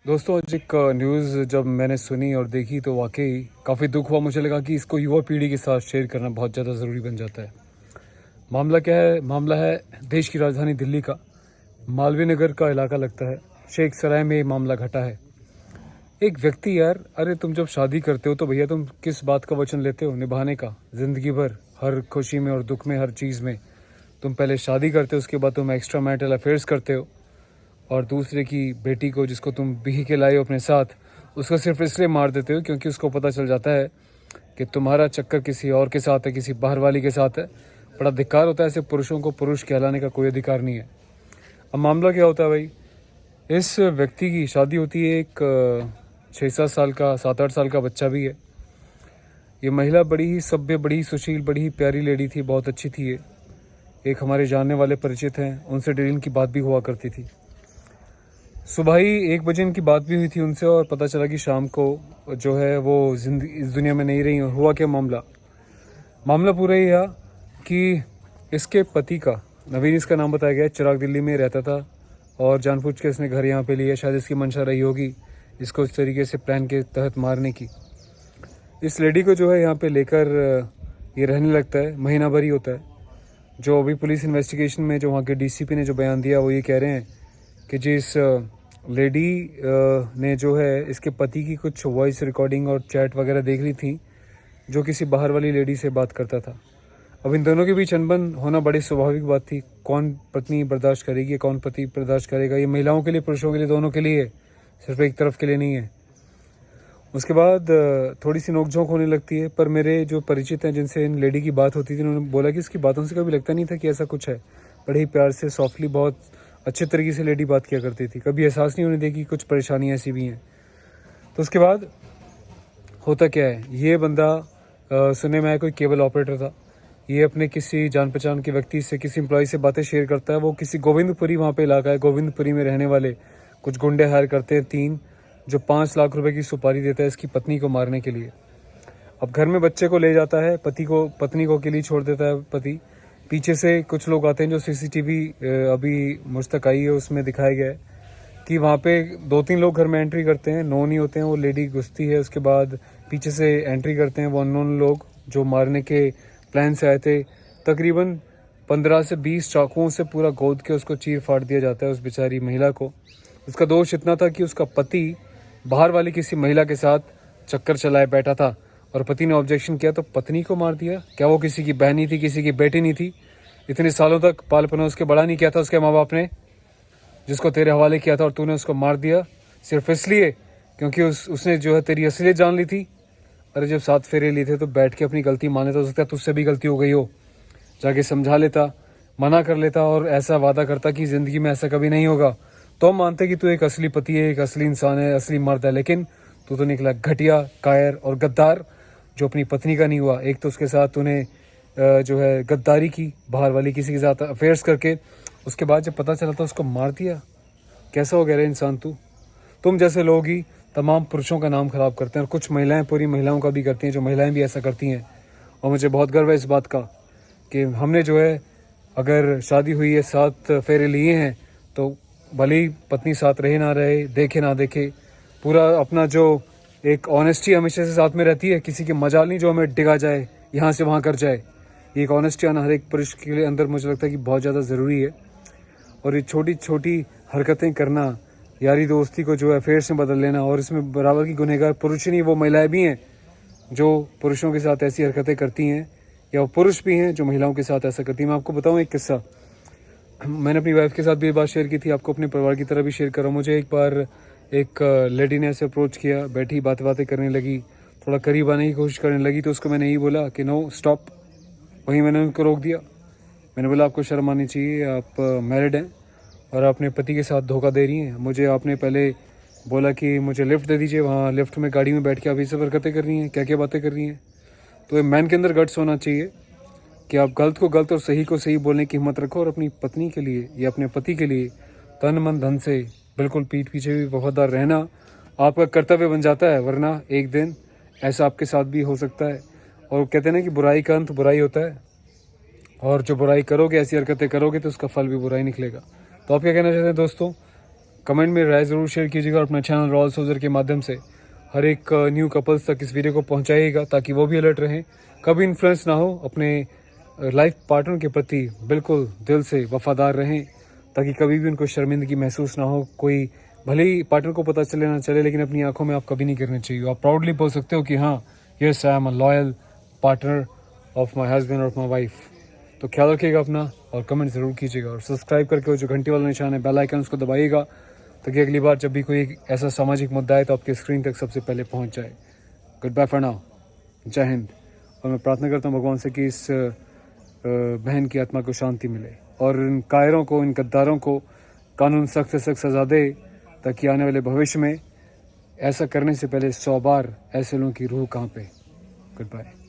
दोस्तों आज एक न्यूज़ जब मैंने सुनी और देखी तो वाकई काफ़ी दुख हुआ। मुझे लगा कि इसको युवा पीढ़ी के साथ शेयर करना बहुत ज़्यादा ज़रूरी बन जाता है। मामला क्या है? मामला है देश की राजधानी दिल्ली का, मालवीय नगर का इलाका लगता है। शेख सराय में ये मामला घटा है। एक व्यक्ति यार, अरे तुम जब शादी करते हो तो भैया तुम किस बात का वचन लेते हो? निभाने का, ज़िंदगी भर हर खुशी में और दुख में, हर चीज़ में। तुम पहले शादी करते हो, उसके बाद तुम एक्स्ट्रा मैरिटल अफेयर्स करते हो और दूसरे की बेटी को, जिसको तुम बिही के लाए हो अपने साथ, उसको सिर्फ इसलिए मार देते हो क्योंकि उसको पता चल जाता है कि तुम्हारा चक्कर किसी और के साथ है, किसी बाहर वाली के साथ है। बड़ा धिक्कार होता है ऐसे पुरुषों को। पुरुष कहलाने का कोई अधिकार नहीं है। अब मामला क्या होता है भाई, इस व्यक्ति की शादी होती है, एक 6-7 साल का, 7-8 साल का बच्चा भी है। ये महिला बड़ी ही सभ्य, बड़ी ही सुशील, बड़ी ही प्यारी लेडी थी, बहुत अच्छी थी ये। एक हमारे जानने वाले परिचित हैं, उनसे डेली इनकी बात भी हुआ करती थी। सुबह ही 1 बजे इनकी बात भी हुई थी उनसे और पता चला कि शाम को जो है वो जिंदगी इस दुनिया में नहीं रही। हुआ क्या मामला पूरा ही था कि इसके पति का, नवीन इसका नाम बताया गया, चिराग दिल्ली में रहता था और जानबूझ के इसने घर यहाँ पे लिया। शायद इसकी मंशा रही होगी इसको इस तरीके से प्लान के तहत मारने की। इस लेडी को जो है यहाँ पे लेकर ये रहने लगता है। महीना भर ही होता है। जो अभी पुलिस इन्वेस्टिगेशन में जो वहाँ के डीसीपी ने जो बयान दिया वो ये कह रहे हैं कि जिस लेडी ने जो है इसके पति की कुछ वॉइस रिकॉर्डिंग और चैट वगैरह देख ली थी, जो किसी बाहर वाली लेडी से बात करता था। अब इन दोनों के बीच अनबन होना बड़ी स्वाभाविक बात थी। कौन पत्नी बर्दाश्त करेगी, कौन पति बर्दाश्त करेगा? ये महिलाओं के लिए, पुरुषों के लिए, दोनों के लिए है, सिर्फ एक तरफ के लिए नहीं है। उसके बाद थोड़ी सी नोकझोंक होने लगती है। पर मेरे जो परिचित हैं जिनसे इन लेडी की बात होती थी, उन्होंने बोला कि इसकी बातों से कभी लगता नहीं था कि ऐसा कुछ है। बड़े ही प्यार से, सॉफ्टली, बहुत अच्छे तरीके से लेडी बात किया करती थी। कभी एहसास नहीं होने देगी कुछ परेशानियाँ ऐसी भी हैं। तो उसके बाद होता क्या है, ये बंदा सुनने में आया कोई केबल ऑपरेटर था। ये अपने किसी जान पहचान के व्यक्ति से, किसी एम्प्लॉय से बातें शेयर करता है। वो किसी गोविंदपुरी, वहाँ पे इलाका है, गोविंदपुरी में रहने वाले कुछ गुंडे हायर करते हैं 3, जो 5 लाख रुपए की सुपारी देता है इसकी पत्नी को मारने के लिए। अब घर में बच्चे को ले जाता है, पत्नी को अकेली छोड़ देता है पति। पीछे से कुछ लोग आते हैं, जो सीसीटीवी अभी मुझ तक आई है उसमें दिखाया गया है कि वहाँ पे 2-3 लोग घर में एंट्री करते हैं, नोन ही होते हैं। वो लेडी घुसती है, उसके बाद पीछे से एंट्री करते हैं वो अननोन लोग जो मारने के प्लान से आए थे। तकरीबन 15 से 20 चाकुओं से पूरा गोद के उसको चीर फाड़ दिया जाता है उस बेचारी महिला को। उसका दोष इतना था कि उसका पति बाहर वाली किसी महिला के साथ चक्कर चलाए बैठा था और पति ने ऑब्जेक्शन किया तो पत्नी को मार दिया। क्या वो किसी की बहनी थी, किसी की बेटी नहीं थी? इतने सालों तक पाल पना उसके बड़ा नहीं किया था उसके माँ बाप ने, जिसको तेरे हवाले किया था, और तूने उसको मार दिया सिर्फ इसलिए क्योंकि उसने जो है तेरी असलियत जान ली थी। अरे जब 7 फेरे लिए थे तो बैठ के अपनी गलती मान लेता। हो सकता है तुझसे भी गलती हो गई हो, जाके समझा लेता, मना कर लेता और ऐसा वादा करता कि ज़िंदगी में ऐसा कभी नहीं होगा। तो हम मानते कि तू एक असली पति है, एक असली इंसान है, असली मर्द है। लेकिन तू तो निकला घटिया, कायर और गद्दार, जो अपनी पत्नी का नहीं हुआ। एक तो उसके साथ तूने जो है गद्दारी की, बाहर वाली किसी के साथ अफेयर्स करके। उसके बाद जब पता चला था उसको मार दिया। कैसा हो गया रे इंसान तू? तुम जैसे लोग ही तमाम पुरुषों का नाम खराब करते हैं और कुछ महिलाएं पूरी महिलाओं का भी करती हैं, जो महिलाएं भी ऐसा करती हैं। और मुझे बहुत गर्व है इस बात का कि हमने जो है, अगर शादी हुई है, 7 फेरे लिए हैं, तो भले ही पत्नी साथ रहे ना रहे, देखे ना देखे, पूरा अपना जो एक ऑनेस्टी हमेशा से साथ में रहती है। किसी के मजाल नहीं जो हमें डिगा जाए, यहाँ से वहाँ कर जाए। ये एक ऑनेस्टी आना हर एक पुरुष के अंदर मुझे लगता है कि बहुत ज़्यादा ज़रूरी है। और ये छोटी छोटी हरकतें करना, यारी दोस्ती को जो अफेयर्स में बदल लेना, और इसमें बराबर की गुनहगार पुरुष ही नहीं, वो महिलाएं भी हैं जो पुरुषों के साथ ऐसी हरकतें करती हैं, या वो पुरुष भी हैं जो महिलाओं के साथ ऐसा करती हैं। मैं आपको बताऊं एक किस्सा। मैंने अपनी वाइफ के साथ भी ये बात शेयर की थी, आपको अपने परिवार की तरह भी शेयर कर रहा हूँ। मुझे एक बार एक लेडी ने ऐसे अप्रोच किया, बैठी बातें करने लगी, थोड़ा करीब आने की कोशिश करने लगी। तो उसको मैंने यही बोला कि नो स्टॉप। वहीं मैंने उनको रोक दिया। मैंने बोला आपको शर्म आनी चाहिए, आप मैरिड हैं और अपने पति के साथ धोखा दे रही हैं। मुझे आपने पहले बोला कि मुझे लिफ्ट दे दीजिए, वहाँ लिफ्ट में गाड़ी में बैठ के आप ये सब हरकतें कर रही हैं, क्या क्या बातें कर रही हैं। तो एक मैन के अंदर गट्स होना चाहिए कि आप गलत को गलत और सही को सही बोलने की हिम्मत रखो, और अपनी पत्नी के लिए या अपने पति के लिए तन मन धन से बिल्कुल पीठ पीछे भी वफादार रहना आपका कर्तव्य बन जाता है। वरना एक दिन ऐसा आपके साथ भी हो सकता है। और कहते हैं ना कि बुराई का अंत बुराई होता है, और जो बुराई करोगे, ऐसी हरकतें करोगे, तो उसका फल भी बुराई निकलेगा। तो आप क्या कहना चाहते हैं दोस्तों? कमेंट में राय ज़रूर शेयर कीजिएगा और अपना चैनल रॉयल सोल्जर के माध्यम से हर एक न्यू कपल्स तक इस वीडियो को पहुंचाइएगा ताकि वो भी अलर्ट रहें, कभी इन्फ्लुएंस ना हो, अपने लाइफ पार्टनर के प्रति बिल्कुल दिल से वफादार रहें ताकि कभी भी उनको शर्मिंदगी महसूस ना हो। कोई भले ही पार्टनर को पता चले ना चले, लेकिन अपनी आंखों में आप कभी नहीं गिरने चाहिए। आप प्राउडली बोल सकते हो कि हाँ, yes I am a loyal partner of my husband और ऑफ माई वाइफ। तो ख्याल रखिएगा अपना और कमेंट ज़रूर कीजिएगा और सब्सक्राइब करके वो जो घंटी वाला निशान है, बेल आइकन, उसको दबाइएगा ताकि अगली बार जब भी कोई ऐसा सामाजिक मुद्दा है तो आपके स्क्रीन तक सबसे पहले पहुंच जाए। गुड बाय फॉर नाउ, जय हिंद। और मैं प्रार्थना करता हूँ भगवान से कि इस बहन की आत्मा को शांति मिले और इन कायरों को, इन गद्दारों को कानून सख्त से सख्त सज़ा दे ताकि आने वाले भविष्य में ऐसा करने से पहले 100 बार ऐसे लोगों की रूह कांपे। Good bye.